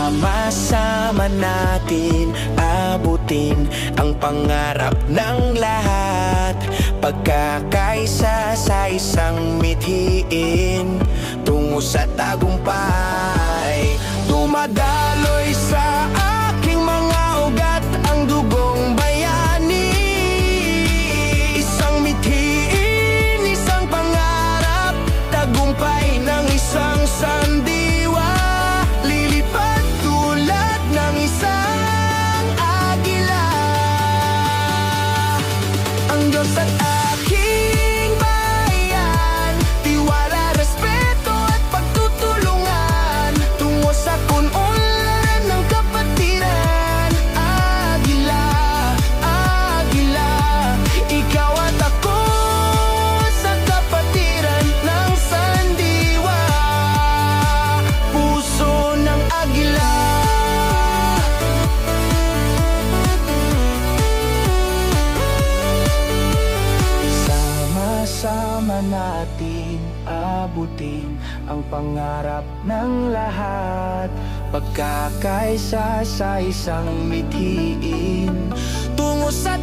Sama-sama natin abutin ang pangarap ng lahat. Pagkakaisa sa isang mithiin tungo sa tagumpay. Dumadaloy sa aking mga ugat ang dugong bayani. Isang mithiin, isang pangarap, tagumpay ng isang sandiwa. Lilipad tulad ng isang agila. Ang Diyos at aking bayan, tiwala, respeto at pagtutulungan tungo sa kununlan ng kapatiran. Agila, agila, ikaw at ako sa kapatiran ng sandiwa. Puso ng agila. Sama-sama natin abutin ang pangarap ng lahat. Pagkakaisa sa isang mithiin tungo sa